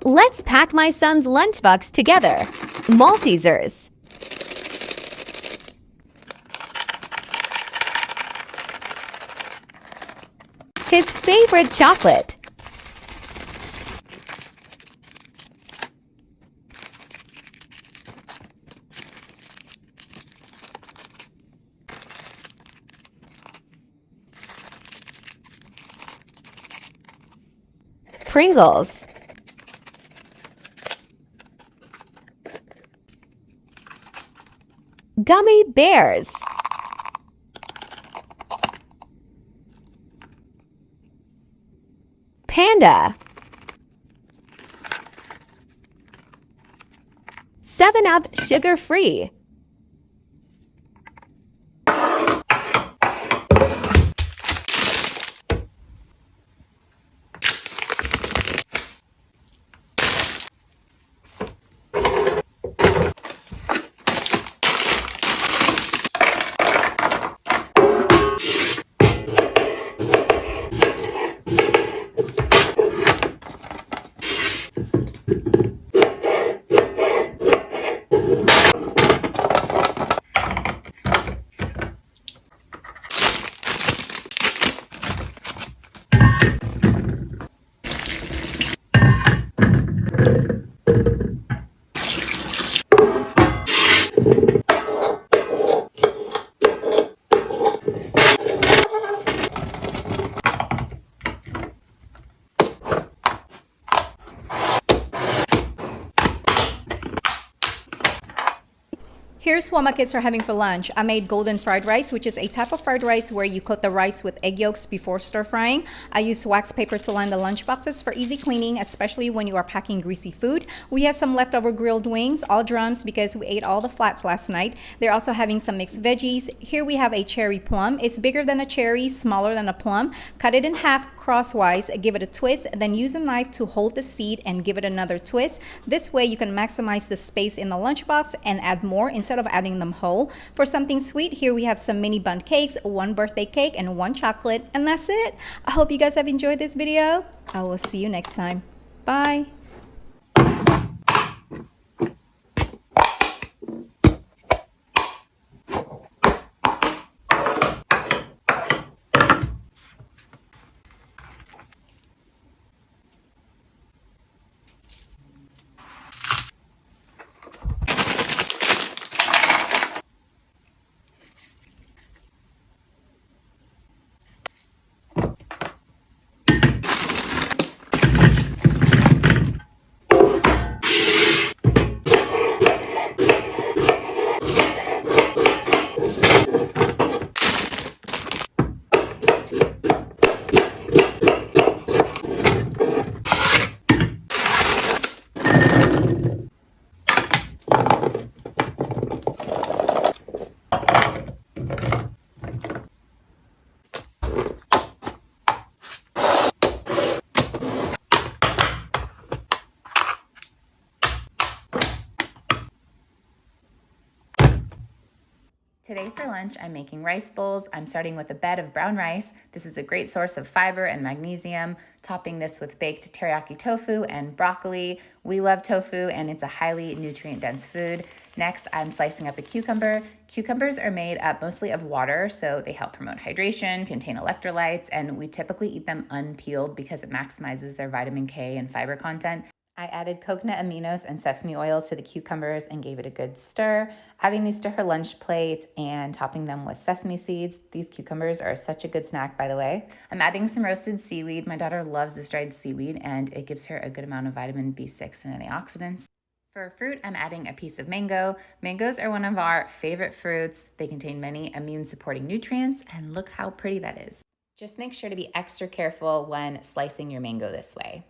Let's pack my son's lunchbox together. Maltesers. His favorite chocolate. Pringles. Gummy bears. Panda. 7-Up sugar-free. Here's what my kids are having for lunch. I made golden fried rice, which is a type of fried rice where you coat the rice with egg yolks before stir frying. I used wax paper to line the lunch boxes for easy cleaning, especially when you are packing greasy food. We have some leftover grilled wings, all drums because we ate all the flats last night. They're also having some mixed veggies. Here we have a cherry plum. It's bigger than a cherry, smaller than a plum. Cut it in half crosswise, give it a twist, then use a knife to hold the seed and give it another twist. This way you can maximize the space in the lunchbox and add more instead of adding them whole. For something sweet, here we have some mini bundt cakes, 1 birthday cake and 1 chocolate, and that's it. I hope you guys have enjoyed this video. I will see you next time. Bye. Today for lunch, I'm making rice bowls. I'm starting with a bed of brown rice. This is a great source of fiber and magnesium. Topping this with baked teriyaki tofu and broccoli. We love tofu and it's a highly nutrient-dense food. Next, I'm slicing up a cucumber. Cucumbers are made up mostly of water, so they help promote hydration, contain electrolytes, and we typically eat them unpeeled because it maximizes their vitamin K and fiber content. I added coconut aminos and sesame oils to the cucumbers and gave it a good stir, adding these to her lunch plate and topping them with sesame seeds. These cucumbers are such a good snack, by the way. I'm adding some roasted seaweed. My daughter loves this dried seaweed and it gives her a good amount of vitamin B6 and antioxidants. For fruit, I'm adding a piece of mango. Mangoes are one of our favorite fruits. They contain many immune-supporting nutrients, and look how pretty that is. Just make sure to be extra careful when slicing your mango this way.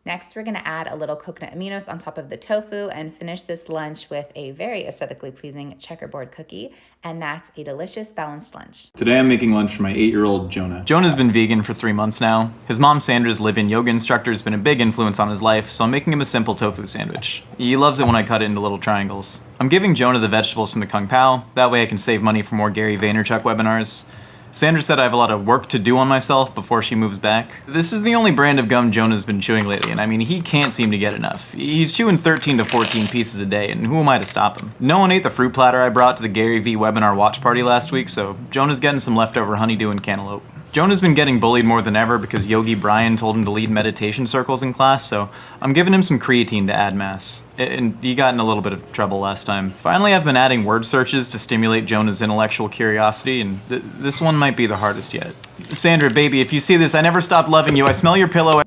Next, we're gonna add a little coconut aminos on top of the tofu and finish this lunch with a very aesthetically pleasing checkerboard cookie, and that's a delicious balanced lunch. Today I'm making lunch for my 8-year-old Jonah. Jonah's been vegan for 3 months now. His mom Sandra's live-in yoga instructor has been a big influence on his life, so I'm making him a simple tofu sandwich. He loves it when I cut it into little triangles. I'm giving Jonah the vegetables from the Kung Pao, that way I can save money for more Gary Vaynerchuk webinars. Sandra said I have a lot of work to do on myself before she moves back. This is the only brand of gum Jonah's been chewing lately, and I mean, he can't seem to get enough. He's chewing 13 to 14 pieces a day, and who am I to stop him? No one ate the fruit platter I brought to the Gary V webinar watch party last week, so Jonah's getting some leftover honeydew and cantaloupe. Jonah's been getting bullied more than ever because Yogi Brian told him to lead meditation circles in class, so I'm giving him some creatine to add mass. And he got in a little bit of trouble last time. Finally, I've been adding word searches to stimulate Jonah's intellectual curiosity, and this one might be the hardest yet. Sandra, baby, if you see this, I never stopped loving you. I smell your pillow.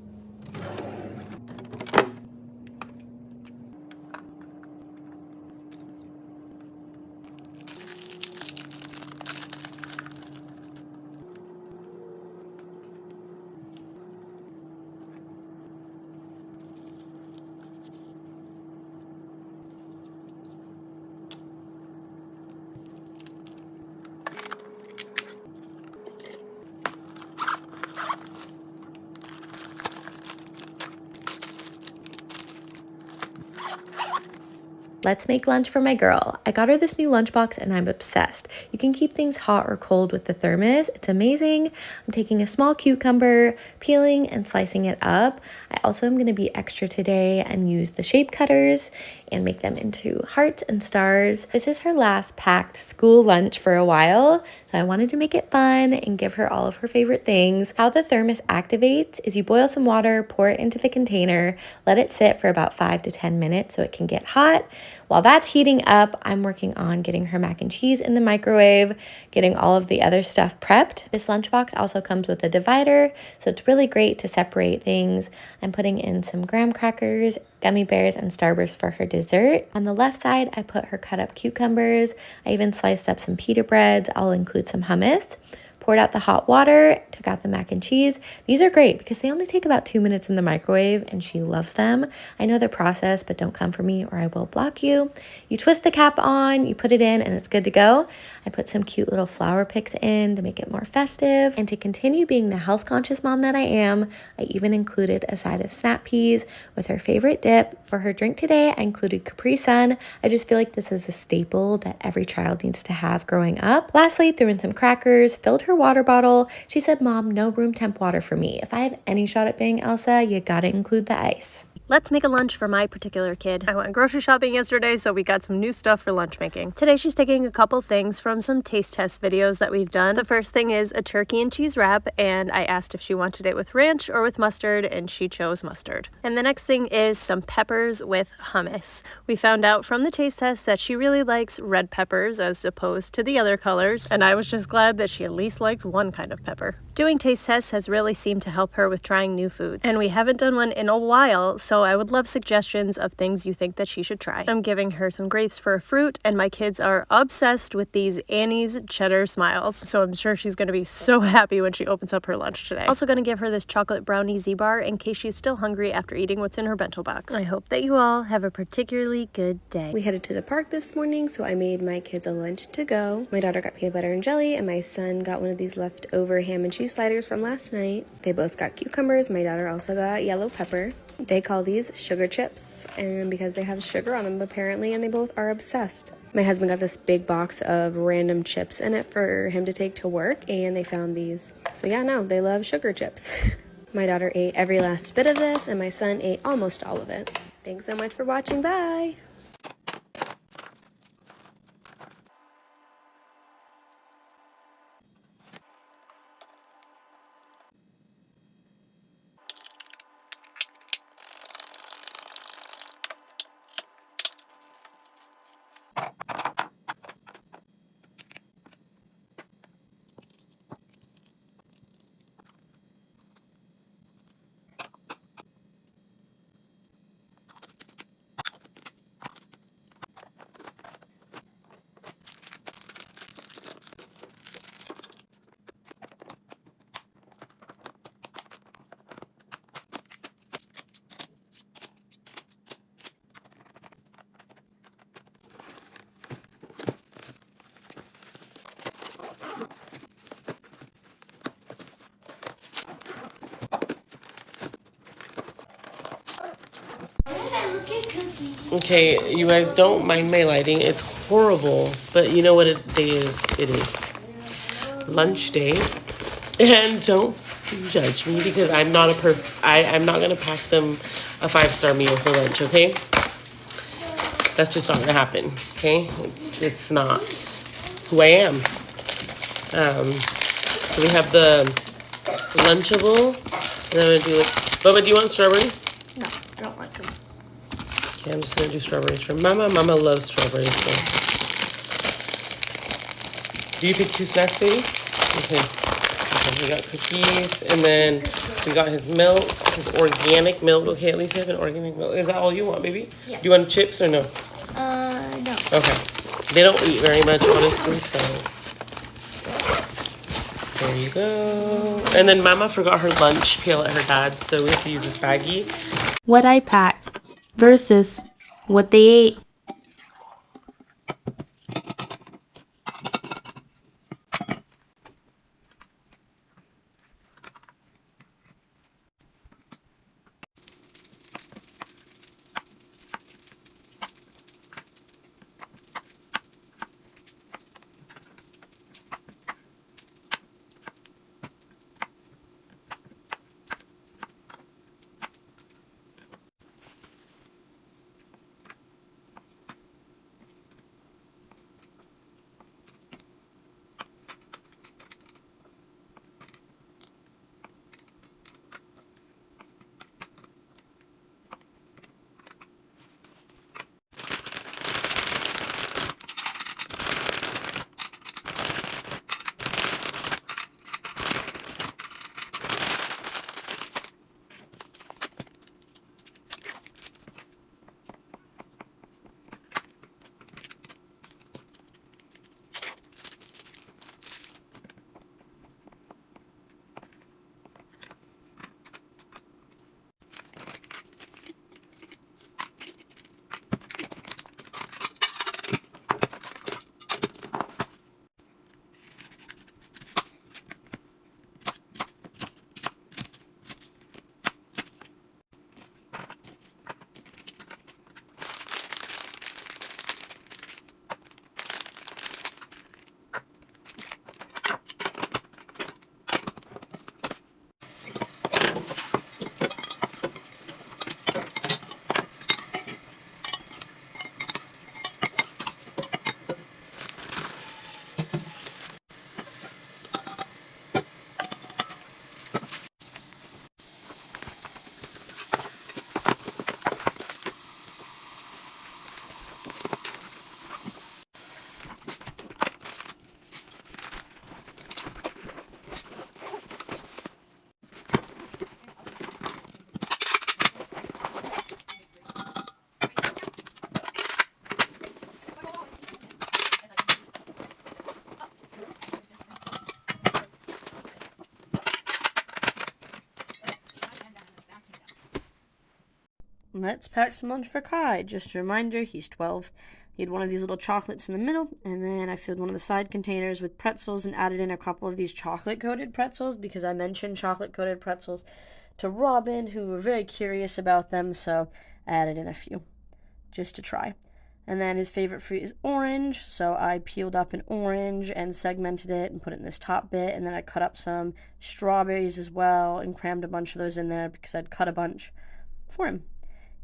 Let's make lunch for my girl. I got her this new lunchbox and I'm obsessed. You can keep things hot or cold with the thermos. It's amazing. I'm taking a small cucumber, peeling and slicing it up. I also am going to be extra today and use the shape cutters and make them into hearts and stars. This is her last packed school lunch for a while, so I wanted to make it fun and give her all of her favorite things. How the thermos activates is you boil some water, pour it into the container, let it sit for about 5 to 10 minutes so it can get hot. While that's heating up, I'm working on getting her mac and cheese in the microwave, getting all of the other stuff prepped. This lunchbox also comes with a divider, so it's really great to separate things. I'm putting in some graham crackers, gummy bears, and Starburst for her dessert. On the left side, I put her cut up cucumbers. I even sliced up some pita breads. I'll include some hummus. Poured out the hot water, took out the mac and cheese. These are great because they only take about 2 minutes in the microwave and she loves them. I know the process, but don't come for me or I will block you. You twist the cap on, you put it in, and it's good to go. I put some cute little flower picks in to make it more festive. And to continue being the health conscious mom that I am, I even included a side of snap peas with her favorite dip. For her drink today, I included Capri Sun. I just feel like this is a staple that every child needs to have growing up. Lastly, threw in some crackers, filled her water bottle. She said, "Mom, no room temp water for me. If I have any shot at being Elsa, you gotta include the ice." Let's make a lunch for my particular kid. I went grocery shopping yesterday, so we got some new stuff for lunch making. Today she's taking a couple things from some taste test videos that we've done. The first thing is a turkey and cheese wrap, and I asked if she wanted it with ranch or with mustard, and she chose mustard. And the next thing is some peppers with hummus. We found out from the taste test that she really likes red peppers as opposed to the other colors, and I was just glad that she at least likes one kind of pepper. Doing taste tests has really seemed to help her with trying new foods, and we haven't done one in a while, so I would love suggestions of things you think that she should try. I'm giving her some grapes for a fruit, and my kids are obsessed with these Annie's cheddar smiles, so I'm sure she's going to be so happy when she opens up her lunch today. Also going to give her this chocolate brownie Z-bar in case she's still hungry after eating what's in her bento box. I hope that you all have a particularly good day. We headed to the park this morning, so I made my kids a lunch to go. My daughter got peanut butter and jelly, and my son got one of these leftover ham and cheese sliders from last night. They both got cucumbers. My daughter also got yellow pepper. They call these sugar chips, and because they have sugar on them apparently, and they both are obsessed. My husband got this big box of random chips in it for him to take to work, and they found these. So yeah, no, they love sugar chips. My daughter ate every last bit of this, and my son ate almost all of it. Thanks so much for watching. Bye! Okay, you guys don't mind my lighting. It's horrible, but you know what day it is. lunch day. And don't judge me because I'm not I'm not gonna pack them a 5-star meal for lunch, okay? That's just not gonna happen, okay? It's not who I am. So we have the Lunchable. And I'm gonna do like, Bubba, do you want strawberries? No, I don't like them. Okay, I'm just gonna do strawberries for Mama. Mama loves strawberries. So. Do you pick 2 snacks, baby? Okay. Okay, we got cookies, and then we got his milk, his organic milk. Okay, at least you have an organic milk. Is that all you want, baby? Yeah. Do you want chips or no? No. Okay. They don't eat very much, honestly, so. There you go. And then Mama forgot her lunch pail at her dad's, so we have to use this baggie. What I packed versus what they ate. Let's pack some lunch for Kai. Just a reminder, he's 12. He had one of these little chocolates in the middle, and then I filled one of the side containers with pretzels and added in a couple of these chocolate-coated pretzels because I mentioned chocolate-coated pretzels to Robin, who were very curious about them, so I added in a few just to try. And then his favorite fruit is orange, so I peeled up an orange and segmented it and put it in this top bit, and then I cut up some strawberries as well and crammed a bunch of those in there because I'd cut a bunch for him.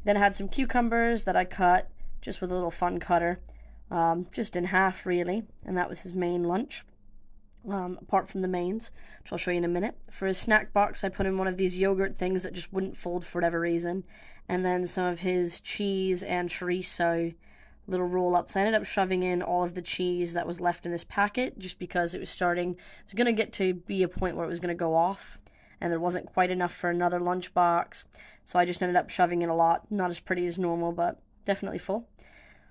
Then I had some cucumbers that I cut just with a little fun cutter, just in half really, and that was his main lunch, apart from the mains, which I'll show you in a minute. For his snack box, I put in one of these yogurt things that just wouldn't fold for whatever reason, and then some of his cheese and chorizo little roll-ups. I ended up shoving in all of the cheese that was left in this packet just because it was going to get to be a point where it was going to go off, and there wasn't quite enough for another lunchbox, so I just ended up shoving in a lot. Not as pretty as normal, but definitely full.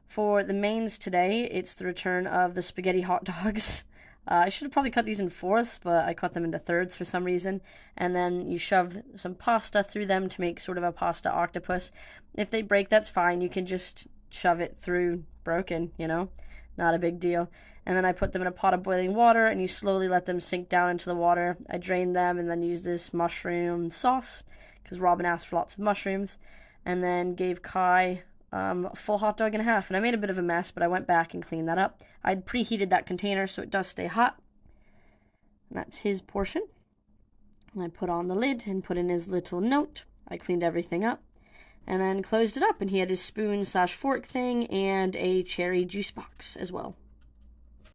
For the mains today, it's the return of the spaghetti hot dogs. I should have probably cut these in fourths, but I cut them into thirds for some reason, and then you shove some pasta through them to make sort of a pasta octopus. If they break, that's fine. You can just shove it through broken, you know? Not a big deal. And then I put them in a pot of boiling water, and you slowly let them sink down into the water. I drained them and then used this mushroom sauce, because Robin asked for lots of mushrooms, and then gave Kai a full hot dog and a half. And I made a bit of a mess, but I went back and cleaned that up. I'd preheated that container so it does stay hot. And that's his portion. And I put on the lid and put in his little note. I cleaned everything up and then closed it up, and he had his spoon/fork thing and a cherry juice box as well.